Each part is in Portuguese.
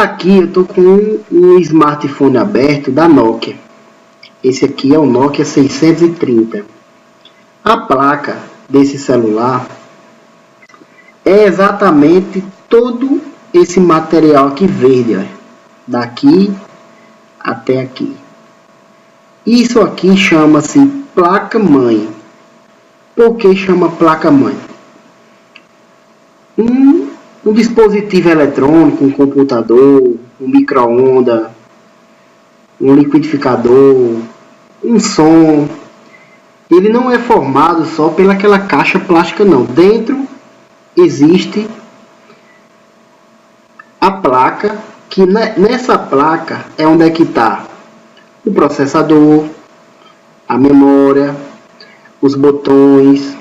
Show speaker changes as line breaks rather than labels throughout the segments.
Aqui eu estou com um smartphone aberto da Nokia. Esse aqui é o Nokia 630. A placa desse celular é exatamente todo esse material aqui verde, ó, daqui até aqui. Isso aqui chama-se placa-mãe. Por que chama placa-mãe? Um dispositivo eletrônico, um computador, um micro-ondas, um liquidificador, um som, ele não é formado só pelaquela caixa plástica não. Dentro existe a placa, que nessa placa é onde é que está o processador, a memória, os botões.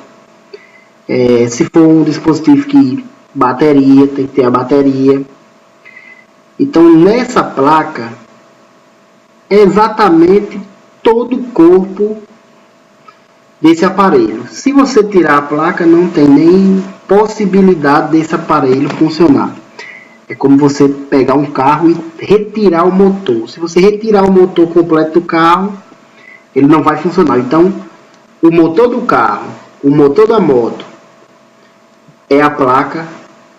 Se for um dispositivo que bateria, tem que ter a bateria. Então nessa placa é exatamente todo o corpo desse aparelho. Se você tirar a placa, não tem nem possibilidade desse aparelho funcionar. É como você pegar um carro e retirar o motor. Se você retirar o motor completo do carro, ele não vai funcionar. Então o motor do carro, o motor da moto é a placa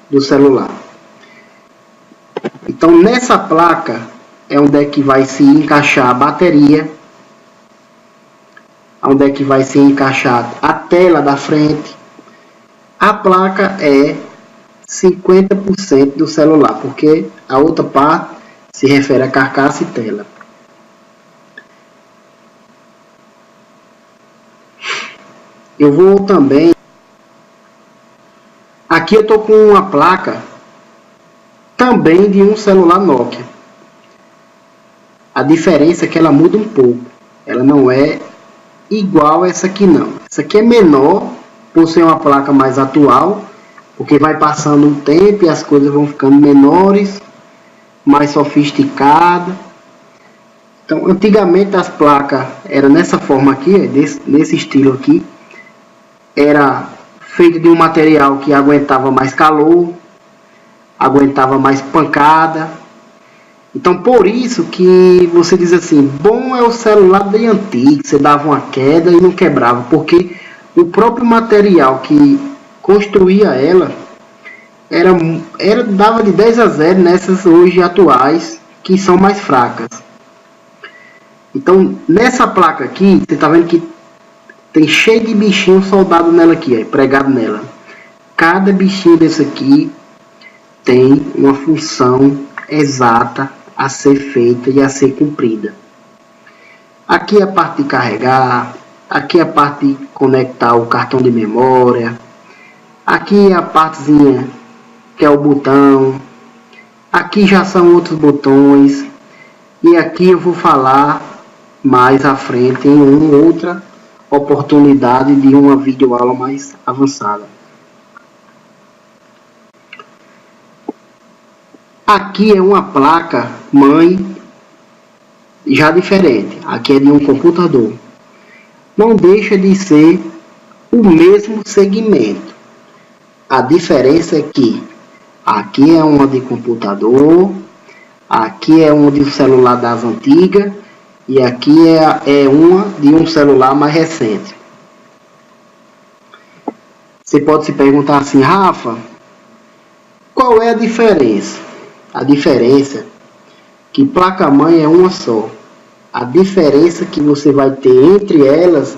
do celular. Então nessa placa é onde é que vai se encaixar a bateria, onde é que vai se encaixar a tela da frente. A placa é 50% do celular, porque a outra parte se refere a carcaça e tela. Eu vou também... Aqui eu estou com uma placa também de um celular Nokia. A diferença é que ela muda um pouco. Ela não é igual a essa aqui não. Essa aqui é menor, por ser uma placa mais atual, porque vai passando o tempo e as coisas vão ficando menores, mais sofisticadas. Então, antigamente as placas eram nessa forma aqui, nesse estilo aqui. Era feito de um material que aguentava mais calor, aguentava mais pancada. Então por isso que você diz assim, bom é o celular de antigo, você dava uma queda e não quebrava, porque o próprio material que construía ela dava de 10 a 0 nessas hoje atuais, que são mais fracas. Então nessa placa aqui, você está vendo que tem cheio de bichinho soldado nela aqui, pregado nela. Cada bichinho desse aqui tem uma função exata a ser feita e a ser cumprida. Aqui é a parte de carregar, aqui é a parte de conectar o cartão de memória, aqui é a partezinha que é o botão, aqui já são outros botões, e aqui eu vou falar mais à frente em uma outra oportunidade de uma videoaula mais avançada. Aqui é uma placa mãe já diferente. Aqui é de um computador. Não deixa de ser o mesmo segmento. A diferença é que aqui é uma de computador, aqui é uma de um celular das antigas e aqui é uma de um celular mais recente. Você pode se perguntar assim, Rafa, qual é a diferença? A diferença é que placa-mãe é uma só. A diferença que você vai ter entre elas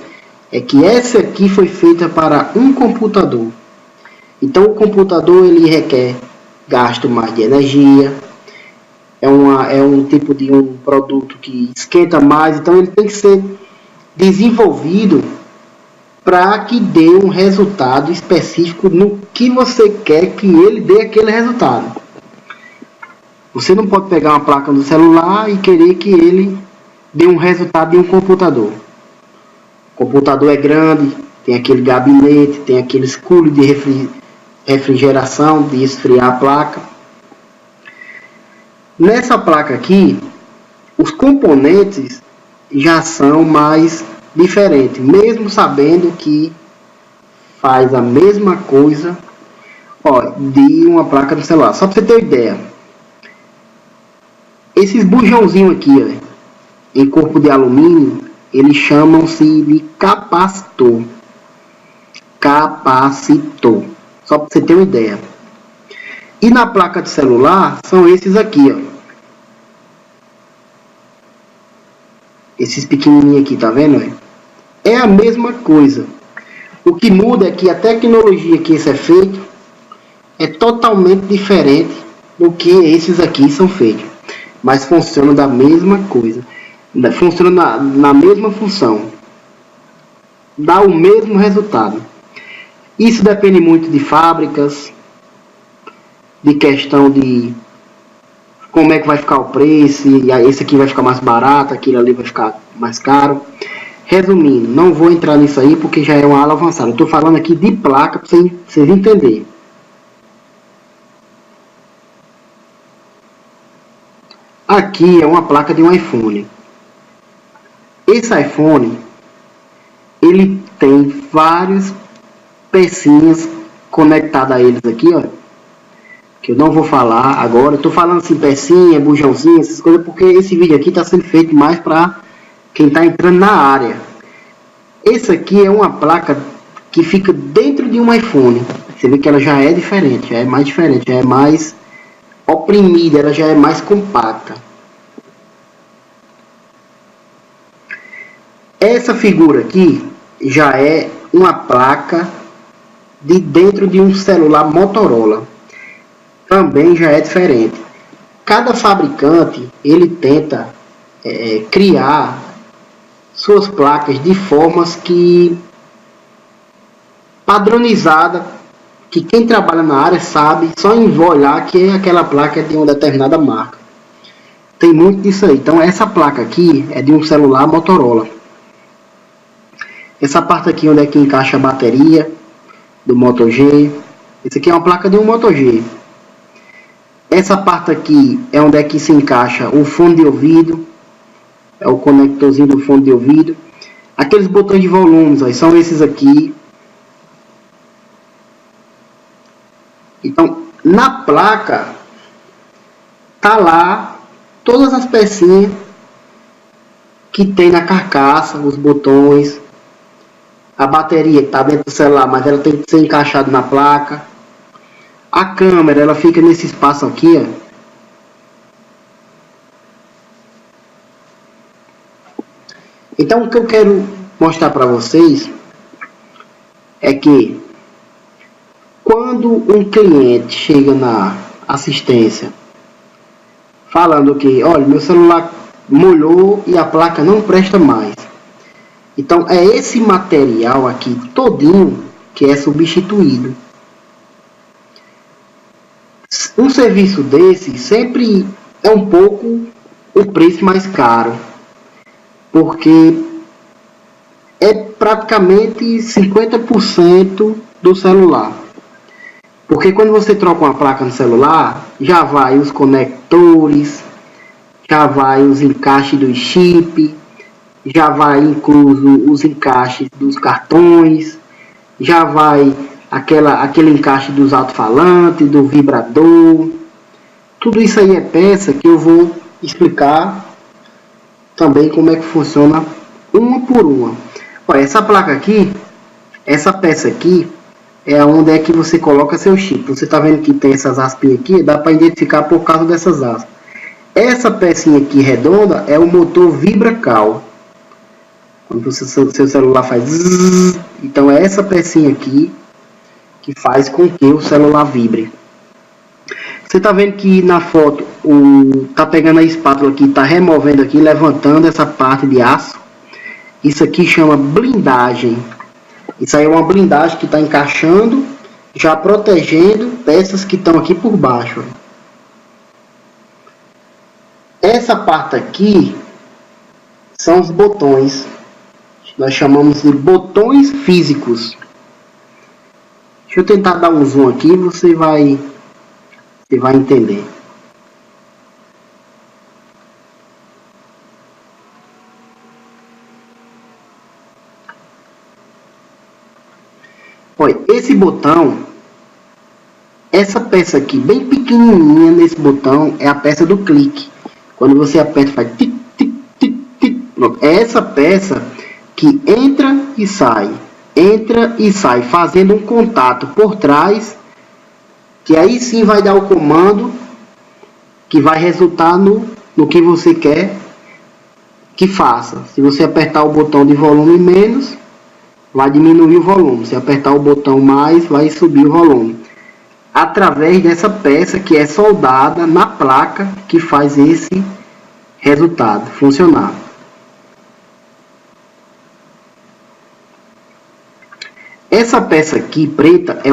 é que essa aqui foi feita para um computador. Então o computador ele requer gasto mais de energia. É um tipo de um produto que esquenta mais. Então ele tem que ser desenvolvido para que dê um resultado específico no que você quer que ele dê aquele resultado. Você não pode pegar uma placa do celular e querer que ele dê um resultado de um computador. O computador é grande, tem aquele gabinete, tem aqueles cooler de refrigeração, de esfriar a placa. Nessa placa aqui, os componentes já são mais diferentes, mesmo sabendo que faz a mesma coisa de uma placa do celular. Só para você ter uma ideia. Esses bujãozinhos aqui, ó, em corpo de alumínio, eles chamam-se de capacitor. Capacitor. Só para você ter uma ideia. E na placa de celular, são esses aqui, ó. Esses pequenininhos aqui, tá vendo? É a mesma coisa. O que muda é que a tecnologia que esse é feito é totalmente diferente do que esses aqui são feitos. Mas funcionam da mesma coisa. Funciona na mesma função. Dá o mesmo resultado. Isso depende muito de fábricas, de questão de como é que vai ficar o preço, e esse aqui vai ficar mais barato, aquele ali vai ficar mais caro. Resumindo, não vou entrar nisso aí porque já é uma aula avançada. Eu estou falando aqui de placa para vocês entenderem. Aqui é uma placa de um iPhone. Esse iPhone, ele tem várias pecinhas conectadas a eles aqui, ó. Que eu não vou falar agora. Eu tô falando assim, pecinha, bujãozinho, essas coisas, porque esse vídeo aqui está sendo feito mais para quem está entrando na área. Esse aqui é uma placa que fica dentro de um iPhone. Você vê que ela já é diferente, já é mais diferente, já é mais oprimida, ela já é mais compacta. Essa figura aqui já é uma placa de dentro de um celular Motorola. Também já é diferente. Cada fabricante ele tenta criar suas placas de formas que padronizada, que quem trabalha na área sabe só em olhar que aquela placa é de uma determinada marca. Tem muito disso aí. Então essa placa aqui é de um celular Motorola. Essa parte aqui onde é que encaixa a bateria do Moto G. Esse aqui é uma placa de um Moto G. Essa parte aqui é onde é que se encaixa o fone de ouvido. É o conectorzinho do fone de ouvido. Aqueles botões de volumes, ó, são esses aqui. Então, na placa, tá lá todas as pecinhas que tem na carcaça, os botões. A bateria que está dentro do celular, mas ela tem que ser encaixada na placa. A câmera, ela fica nesse espaço aqui, ó. Então, o que eu quero mostrar para vocês é que quando um cliente chega na assistência falando que, olha, meu celular molhou e a placa não presta mais. Então, é esse material aqui todinho que é substituído. Um serviço desse sempre é um pouco o preço mais caro, porque é praticamente 50% do celular. Porque quando você troca uma placa no celular, já vai os conectores, já vai os encaixes do chip, já vai incluso os encaixes dos cartões, já vai aquele encaixe dos alto-falantes, do vibrador. Tudo isso aí é peça que eu vou explicar também como é que funciona uma por uma. Olha, essa placa aqui, essa peça aqui, é onde é que você coloca seu chip. Você está vendo que tem essas aspinhas aqui, dá para identificar por causa dessas aspas. Essa pecinha aqui redonda é o motor Vibracal. Quando seu celular faz zzz, então é essa pecinha aqui que faz com que o celular vibre. Você está vendo que na foto tá pegando a espátula aqui, está removendo aqui, levantando essa parte de aço. Isso aqui chama blindagem. Isso aí é uma blindagem que está encaixando, já protegendo peças que estão aqui por baixo. Essa parte aqui são os botões. Nós chamamos de botões físicos. Deixa eu tentar dar um zoom aqui, você vai entender. Olha, esse botão, essa peça aqui, bem pequenininha nesse botão, é a peça do clique. Quando você aperta, faz tic, tic, tic, tic. Pronto. É essa peça que entra e sai, fazendo um contato por trás, que aí sim vai dar o comando que vai resultar no que você quer que faça. Se você apertar o botão de volume menos, vai diminuir o volume. Se apertar o botão mais, vai subir o volume. Através dessa peça que é soldada na placa que faz esse resultado funcionar. Essa peça aqui preta é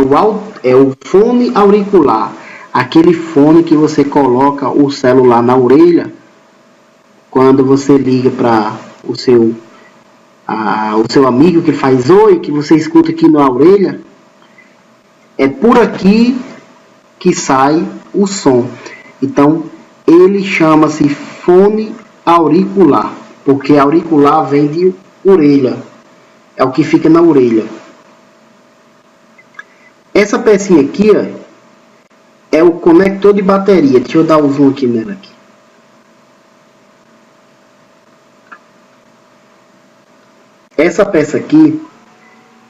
o fone auricular, aquele fone que você coloca o celular na orelha quando você liga para o seu amigo que faz oi, que você escuta aqui na orelha. É por aqui que sai o som. Então ele chama-se fone auricular, porque auricular vem de orelha, é o que fica na orelha. Essa pecinha aqui, ó, é o conector de bateria. Deixa eu dar um zoom aqui nela aqui. Essa peça aqui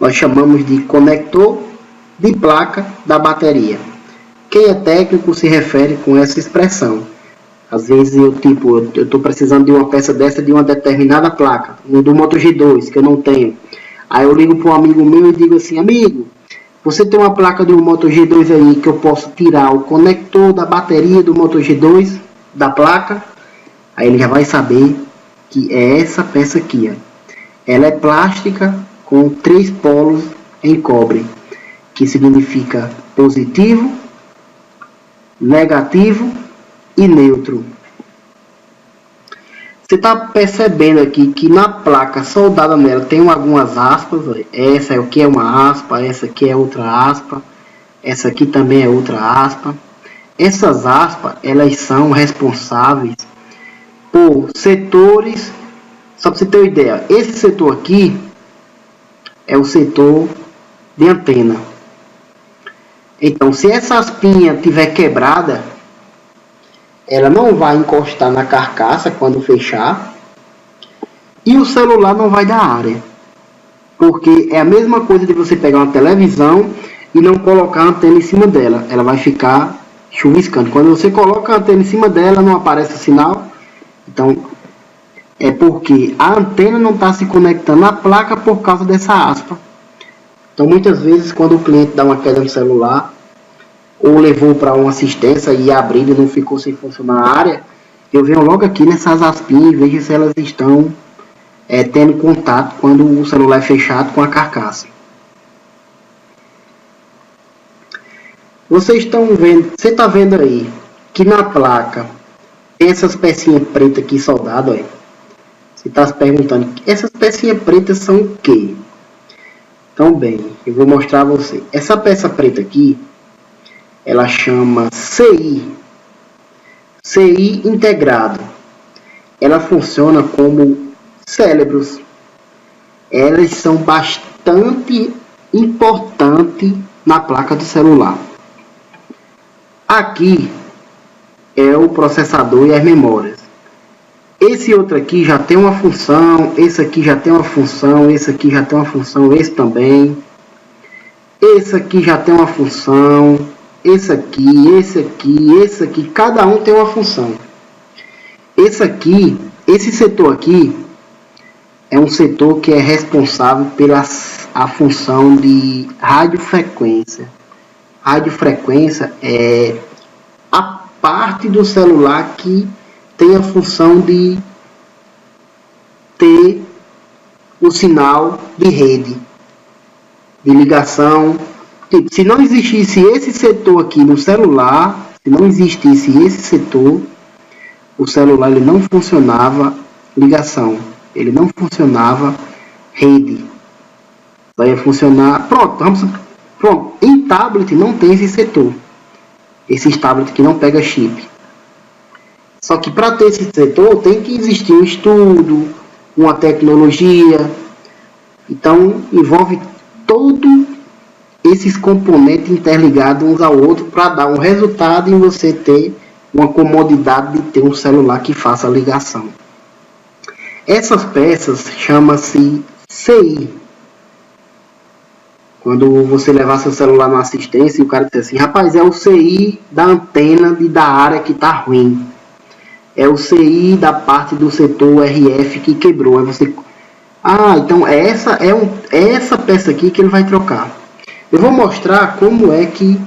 nós chamamos de conector de placa da bateria. Quem é técnico se refere com essa expressão. Às vezes eu estou precisando de uma peça dessa de uma determinada placa, do Moto G2 que eu não tenho. Aí eu ligo para um amigo meu e digo assim: amigo, você tem uma placa do Moto G2 aí que eu posso tirar o conector da bateria do Moto G2 da placa? Aí ele já vai saber que é essa peça aqui, ó. Ela é plástica com 3 polos em cobre, que significa positivo, negativo e neutro. Você está percebendo aqui que na placa soldada nela tem algumas aspas. Essa aqui é uma aspa, essa aqui é outra aspa, essa aqui também é outra aspa. Essas aspas, elas são responsáveis por setores. Só para você ter uma ideia, esse setor aqui é o setor de antena. Então, se essa aspinha tiver quebrada, ela não vai encostar na carcaça quando fechar, e o celular não vai dar área, porque é a mesma coisa de você pegar uma televisão e não colocar a antena em cima dela. Ela vai ficar chuviscando. Quando você coloca a antena em cima dela, não aparece o sinal. Então é porque a antena não está se conectando à placa por causa dessa aspa. Então muitas vezes quando o cliente dá uma queda no celular, ou levou para uma assistência e abrindo e não ficou sem funcionar a área, eu venho logo aqui nessas aspinhas e vejo se elas estão tendo contato quando o celular é fechado com a carcaça. Você está vendo aí que na placa tem essas pecinhas pretas aqui soldadas, ó. Você está se perguntando, essas pecinhas pretas são o quê? Então bem, eu vou mostrar a você. Essa peça preta aqui, ela chama CI integrado. Ela funciona como cérebros. Elas são bastante importantes na placa do celular. Aqui é o processador e as memórias. Esse outro aqui já tem uma função, esse aqui já tem uma função, esse aqui já tem uma função, esse também. Esse aqui já tem uma função. Esse aqui, cada um tem uma função. Esse setor aqui é um setor que é responsável pela a função de radiofrequência. Radiofrequência é a parte do celular que tem a função de ter o sinal de rede, de ligação. Se não existisse esse setor aqui no celular, se não existisse esse setor, o celular ele não funcionava ligação, ele não funcionava rede. Vai funcionar, pronto. Em tablet não tem esse setor, esses tablets que não pega chip. Só que para ter esse setor tem que existir um estudo, uma tecnologia. Então envolve todo esses componentes interligados uns ao outro para dar um resultado e você ter uma comodidade de ter um celular que faça a ligação. Essas peças chamam-se CI. Quando você levar seu celular na assistência e o cara diz assim, rapaz, é o CI da antena da área que está ruim. É o CI da parte do setor RF que quebrou. Aí você... então essa é essa peça aqui que ele vai trocar. Eu vou mostrar como é que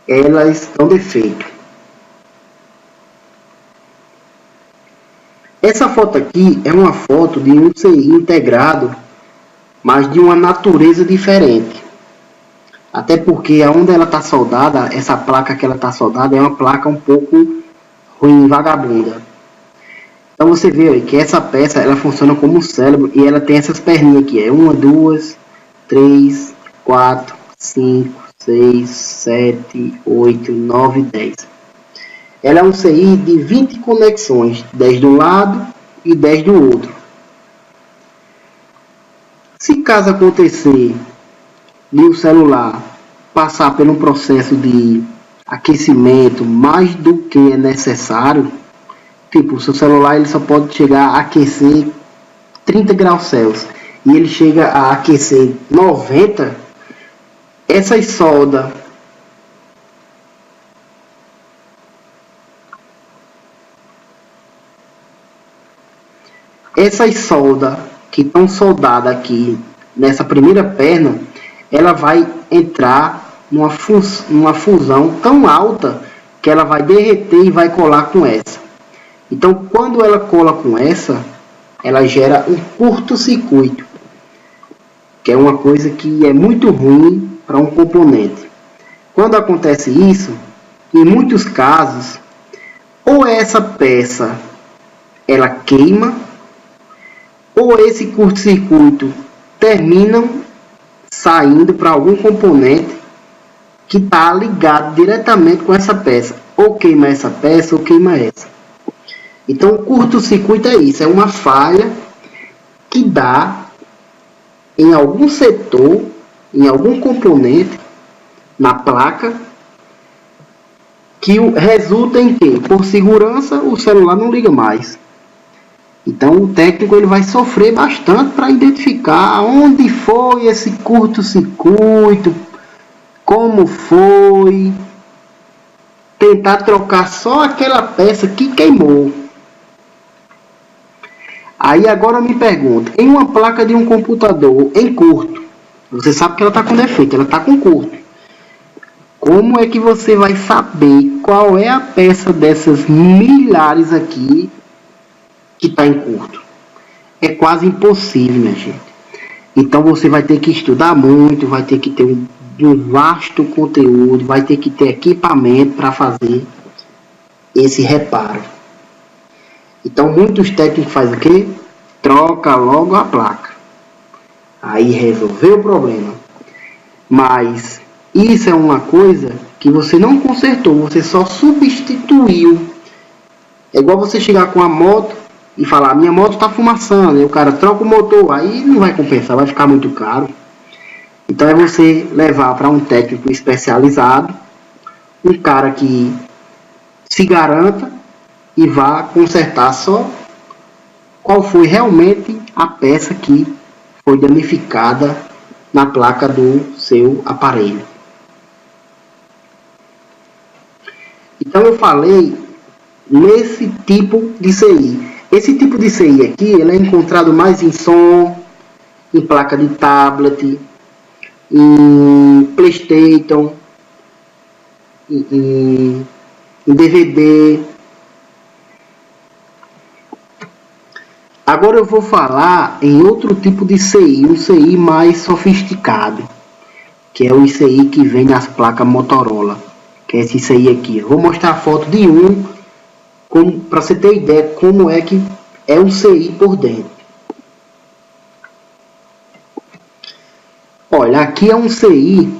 elas estão defeito. Essa foto aqui é uma foto de um CI integrado, mas de uma natureza diferente. Até porque onde ela está soldada, essa placa que ela está soldada é uma placa um pouco ruim, vagabunda. Então você vê aí que essa peça ela funciona como um cérebro e ela tem essas perninhas aqui. 1, 2, 3, 4, 5, 6, 7, 8, 9, 10. Ela é um CI de 20 conexões, 10 de um lado e 10 do outro. Se caso acontecer de o celular passar por um processo de aquecimento mais do que é necessário, tipo, o seu celular ele só pode chegar a aquecer 30 graus Celsius e ele chega a aquecer 90, essas soldas que estão soldadas aqui nessa primeira perna, ela vai entrar numa fusão tão alta que ela vai derreter e vai colar com essa. Então, quando ela cola com essa, ela gera um curto-circuito, que é uma coisa que é muito ruim para um componente. Quando acontece isso, em muitos casos, ou essa peça ela queima, ou esse curto-circuito terminam saindo para algum componente que está ligado diretamente com essa peça. Ou queima essa peça ou queima essa. Então o curto-circuito é isso, é uma falha que dá em algum setor, em algum componente, na placa, que resulta em que, por segurança, o celular não liga mais. Então o técnico ele vai sofrer bastante para identificar onde foi esse curto-circuito, como foi, tentar trocar só aquela peça que queimou. Aí agora eu me pergunto, em uma placa de um computador em curto, você sabe que ela está com defeito, ela está com curto. Como é que você vai saber qual é a peça dessas milhares aqui que está em curto? É quase impossível, minha gente. Então você vai ter que estudar muito, vai ter que ter um vasto conteúdo, vai ter que ter equipamento para fazer esse reparo. Então muitos técnicos fazem o quê? Troca logo a placa. Aí resolveu o problema. Mas isso é uma coisa que você não consertou, você só substituiu. É igual você chegar com a moto e falar, minha moto está fumaçando, e o cara troca o motor, aí não vai compensar, vai ficar muito caro. Então é você levar para um técnico especializado, um cara que se garanta e vá consertar só qual foi realmente a peça que foi danificada na placa do seu aparelho. Então eu falei nesse tipo de CI. Esse tipo de CI aqui, ele é encontrado mais em som, em placa de tablet, em PlayStation, em DVD. Agora eu vou falar em outro tipo de CI, um CI mais sofisticado, que é o CI que vem nas placas Motorola, que é esse CI aqui. Eu vou mostrar a foto de um, para você ter ideia como é que é um CI por dentro. Olha, aqui é um CI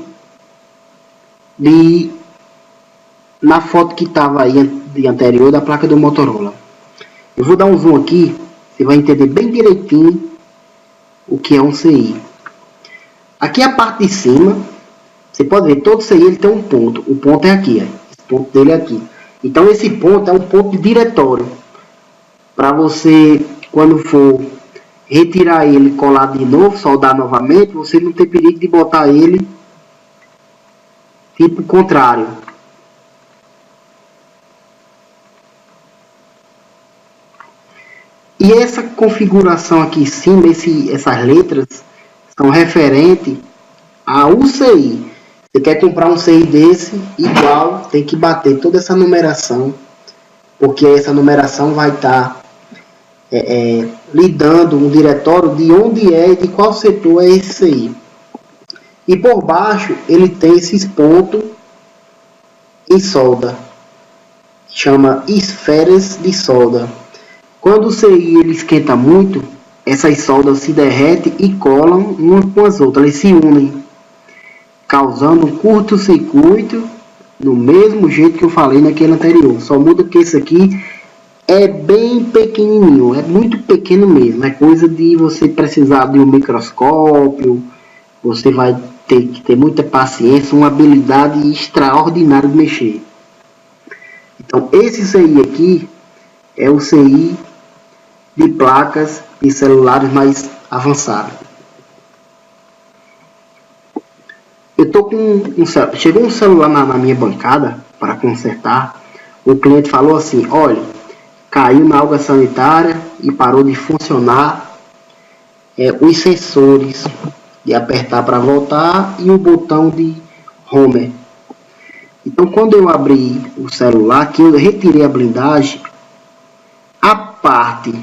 na foto que estava aí de anterior da placa do Motorola. Eu vou dar um zoom aqui, você vai entender bem direitinho o que é um CI. Aqui a parte de cima, você pode ver, todo CI ele tem um ponto. O ponto é aqui, ó. Esse ponto dele é aqui. Então esse ponto é um ponto de diretório. Para você, quando for retirar ele, colar de novo, soldar novamente, você não tem perigo de botar ele tipo contrário. E essa configuração aqui em cima, essas letras, são referentes a UCI. Você quer comprar um CI desse, igual, tem que bater toda essa numeração, porque essa numeração vai estar lhe dando um diretório de onde é e de qual setor é esse CI. E por baixo ele tem esses pontos em solda, chama esferas de solda. Quando o CI ele esquenta muito, essas soldas se derretem e colam umas com as outras, eles se unem, causando um curto-circuito, do mesmo jeito que eu falei naquele anterior. Só muda que esse aqui é bem pequenininho, é muito pequeno mesmo, é coisa de você precisar de um microscópio, você vai ter que ter muita paciência, uma habilidade extraordinária de mexer. Então esse CI aqui é o CI de placas de celulares mais avançados. Eu tô com chegou um celular na minha bancada para consertar. O cliente falou assim: olha, caiu na água sanitária e parou de funcionar os sensores de apertar para voltar e o botão de home. Então quando eu abri o celular, que eu retirei a blindagem, a parte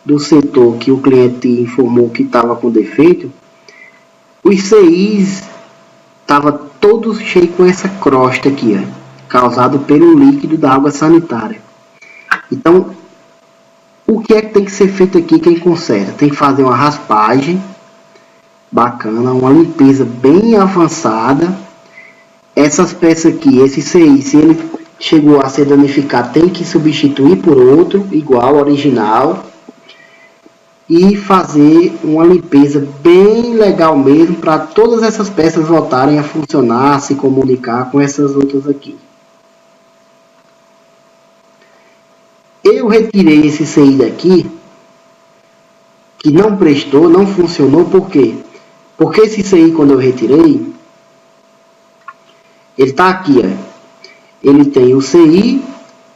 do setor que o cliente informou que estava com defeito, os CIs estava todo cheio com essa crosta aqui, causado pelo líquido da água sanitária. Então, o que é que tem que ser feito aqui quem conserta? Tem que fazer uma raspagem bacana, uma limpeza bem avançada. Essas peças aqui, esse CI, se ele chegou a ser danificado, tem que substituir por outro, igual, original. E fazer uma limpeza bem legal mesmo, para todas essas peças voltarem a funcionar, se comunicar com essas outras aqui. Eu retirei esse CI daqui, que não prestou, não funcionou, por quê? Porque esse CI, quando eu retirei, ele está aqui, ele tem o CI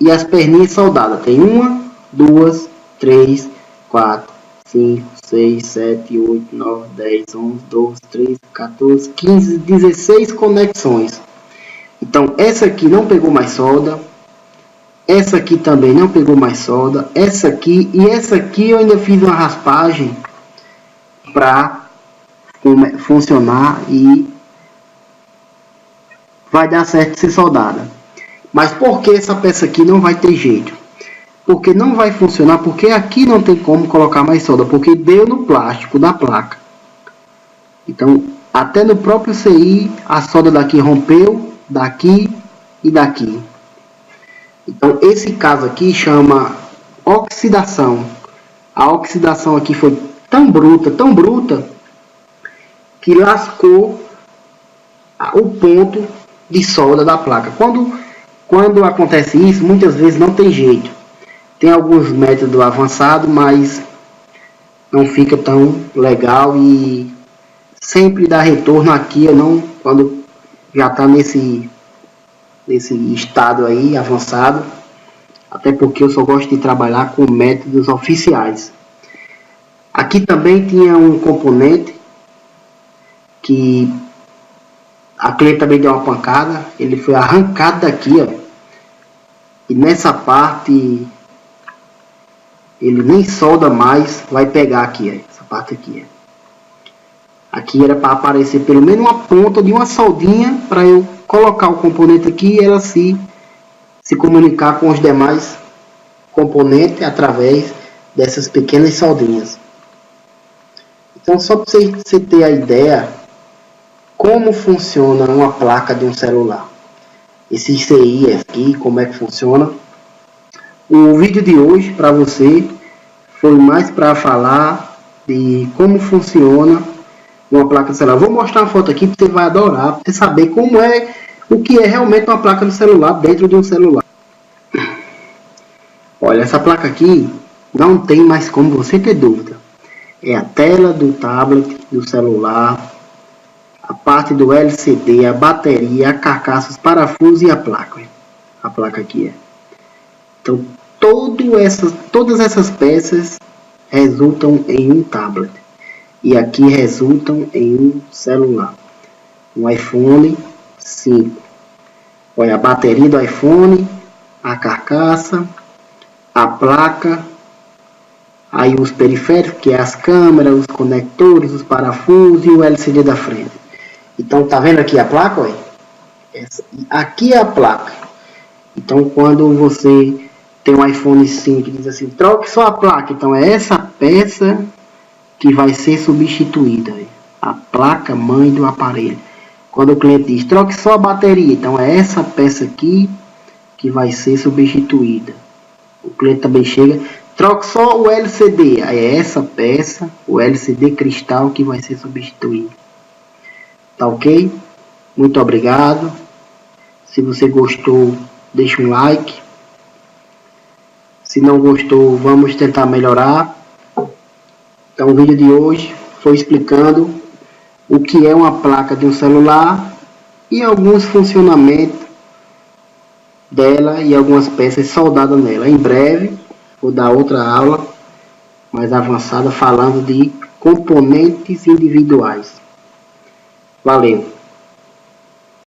e as perninhas soldadas. Tem 1, 2, 3, 4, 5, 6, 7, 8, 9, 10, 11, 12, 13, 14, 15, 16 conexões. Então, essa aqui não pegou mais solda. Essa aqui também não pegou mais solda. Essa aqui e essa aqui eu ainda fiz uma raspagem para funcionar e vai dar certo ser soldada. Mas por que essa peça aqui não vai ter jeito? Porque não vai funcionar, porque aqui não tem como colocar mais solda, porque deu no plástico da placa. Então, até no próprio CI, a solda daqui rompeu, daqui e daqui. Então, esse caso aqui chama oxidação. A oxidação aqui foi tão bruta, que lascou o ponto de solda da placa. Quando acontece isso, muitas vezes não tem jeito. Tem alguns métodos avançados, mas não fica tão legal e sempre dá retorno aqui, quando já está nesse estado aí avançado, até porque eu só gosto de trabalhar com métodos oficiais. Aqui também tinha um componente que a cliente também deu uma pancada, ele foi arrancado daqui, e nessa parte ele nem solda mais, vai pegar aqui, essa parte aqui. Aqui era para aparecer pelo menos uma ponta de uma soldinha para eu colocar o componente aqui e ela se comunicar com os demais componentes através dessas pequenas soldinhas. Então, só para você ter a ideia como funciona uma placa de um celular. Esse CI aqui, como é que funciona. O vídeo de hoje para você foi mais para falar de como funciona uma placa de celular. Vou mostrar uma foto aqui que você vai adorar, para você saber o que é realmente uma placa de celular dentro de um celular. Olha, essa placa aqui não tem mais como você ter dúvida. É a tela do tablet, do celular, a parte do LCD, a bateria, a carcaça, os parafusos e a placa. A placa aqui é. Então, todas essas peças resultam em um tablet. E aqui resultam em um celular. Um iPhone 5. Olha, a bateria do iPhone, a carcaça, a placa, aí os periféricos, que é as câmeras, os conectores, os parafusos e o LCD da frente. Então, tá vendo aqui a placa? Olha? Aqui é a placa. Então, quando você tem um iPhone 5 e diz assim, troque só a placa. Então, é essa peça que vai ser substituída. A placa mãe do aparelho. Quando o cliente diz, troque só a bateria. Então, é essa peça aqui que vai ser substituída. O cliente também chega, troque só o LCD. Aí é essa peça, o LCD cristal, que vai ser substituído. Tá ok? Muito obrigado. Se você gostou, deixa um like. Se não gostou, vamos tentar melhorar. Então o vídeo de hoje foi explicando o que é uma placa de um celular e alguns funcionamentos dela e algumas peças soldadas nela. Em breve vou dar outra aula mais avançada falando de componentes individuais. Valeu!